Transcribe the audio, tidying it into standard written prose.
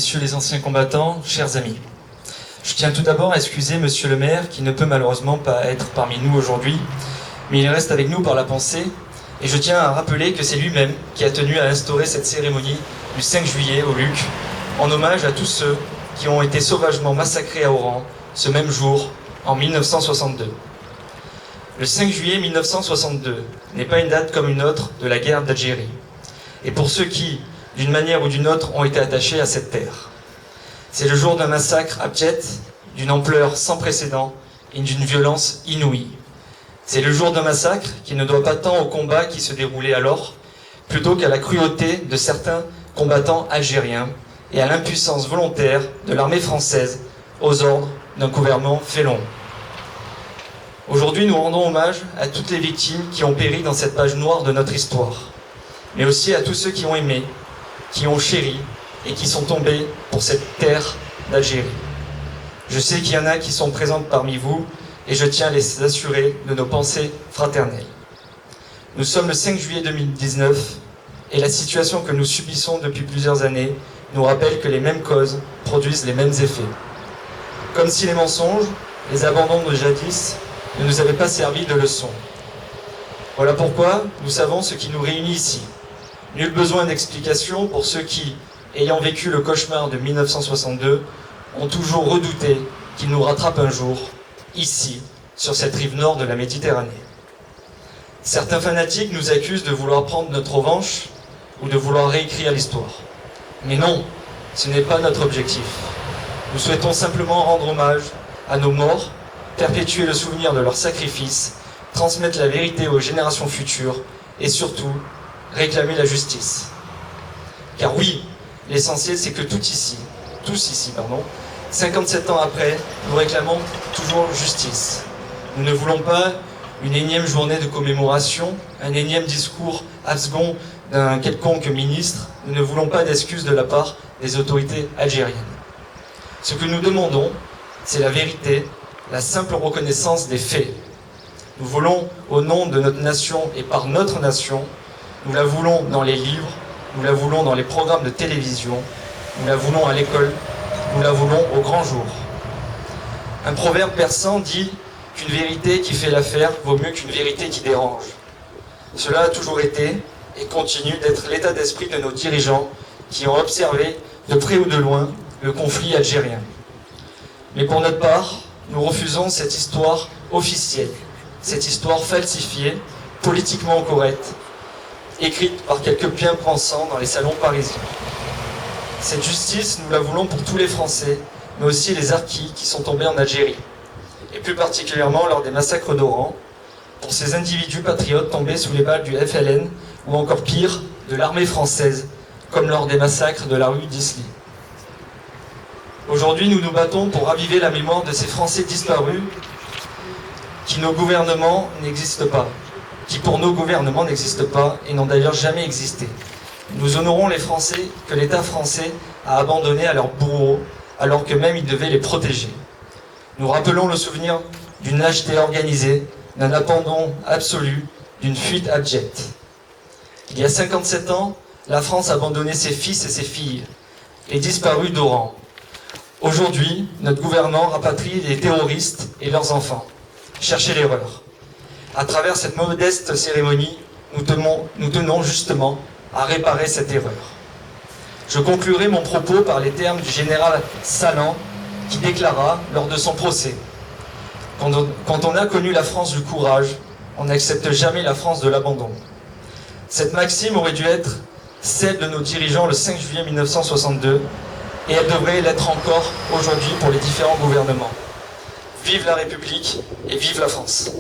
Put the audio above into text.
Messieurs les anciens combattants, chers amis, je tiens tout d'abord à excuser Monsieur le maire qui ne peut malheureusement pas être parmi nous aujourd'hui, mais il reste avec nous par la pensée, et je tiens à rappeler que c'est lui-même qui a tenu à instaurer cette cérémonie du 5 juillet au Luc, en hommage à tous ceux qui ont été sauvagement massacrés à Oran ce même jour, en 1962. Le 5 juillet 1962 n'est pas une date comme une autre de la guerre d'Algérie, et pour ceux qui, d'une manière ou d'une autre, ont été attachés à cette terre. C'est le jour d'un massacre abject, d'une ampleur sans précédent et d'une violence inouïe. C'est le jour d'un massacre qui ne doit pas tant au combat qui se déroulait alors, plutôt qu'à la cruauté de certains combattants algériens et à l'impuissance volontaire de l'armée française aux ordres d'un gouvernement félon. Aujourd'hui, nous rendons hommage à toutes les victimes qui ont péri dans cette page noire de notre histoire, mais aussi à tous ceux qui ont aimé, qui ont chéri et qui sont tombés pour cette terre d'Algérie. Je sais qu'il y en a qui sont présentes parmi vous et je tiens à les assurer de nos pensées fraternelles. Nous sommes le 5 juillet 2019 et la situation que nous subissons depuis plusieurs années nous rappelle que les mêmes causes produisent les mêmes effets. Comme si les mensonges, les abandons de jadis ne nous avaient pas servi de leçon. Voilà pourquoi nous savons ce qui nous réunit ici. Nul besoin d'explication pour ceux qui, ayant vécu le cauchemar de 1962, ont toujours redouté qu'il nous rattrape un jour, ici, sur cette rive nord de la Méditerranée. Certains fanatiques nous accusent de vouloir prendre notre revanche ou de vouloir réécrire l'histoire. Mais non, ce n'est pas notre objectif. Nous souhaitons simplement rendre hommage à nos morts, perpétuer le souvenir de leurs sacrifices, transmettre la vérité aux générations futures et surtout, réclamer la justice. Car oui, l'essentiel c'est que tous ici, 57 ans après, nous réclamons toujours justice. Nous ne voulons pas une énième journée de commémoration, un énième discours abscon d'un quelconque ministre. Nous ne voulons pas d'excuses de la part des autorités algériennes. Ce que nous demandons, c'est la vérité, la simple reconnaissance des faits. Nous voulons, au nom de notre nation et par notre nation, nous la voulons dans les livres, nous la voulons dans les programmes de télévision, nous la voulons à l'école, nous la voulons au grand jour. Un proverbe persan dit qu'une vérité qui fait l'affaire vaut mieux qu'une vérité qui dérange. Cela a toujours été et continue d'être l'état d'esprit de nos dirigeants qui ont observé de près ou de loin le conflit algérien. Mais pour notre part, nous refusons cette histoire officielle, cette histoire falsifiée, politiquement correcte, écrite par quelques bien-pensants dans les salons parisiens. Cette justice, nous la voulons pour tous les Français, mais aussi les harkis qui sont tombés en Algérie, et plus particulièrement lors des massacres d'Oran, pour ces individus patriotes tombés sous les balles du FLN, ou encore pire, de l'armée française, comme lors des massacres de la rue d'Isly. Aujourd'hui, nous nous battons pour raviver la mémoire de ces Français disparus qui nos gouvernements n'existent pas, qui pour nos gouvernements n'existent pas et n'ont d'ailleurs jamais existé. Nous honorons les Français que l'État français a abandonnés à leurs bourreaux, alors que même il devait les protéger. Nous rappelons le souvenir d'une lâcheté organisée, d'un abandon absolu, d'une fuite abjecte. Il y a 57 ans, la France abandonnait ses fils et ses filles, les disparus d'Oran. Aujourd'hui, notre gouvernement rapatrie les terroristes et leurs enfants. Cherchez l'erreur. À travers cette modeste cérémonie, nous tenons justement à réparer cette erreur. Je conclurai mon propos par les termes du général Salan qui déclara lors de son procès: quand on a connu la France du courage, on n'accepte jamais la France de l'abandon. Cette maxime aurait dû être celle de nos dirigeants le 5 juillet 1962 et elle devrait l'être encore aujourd'hui pour les différents gouvernements. Vive la République et vive la France!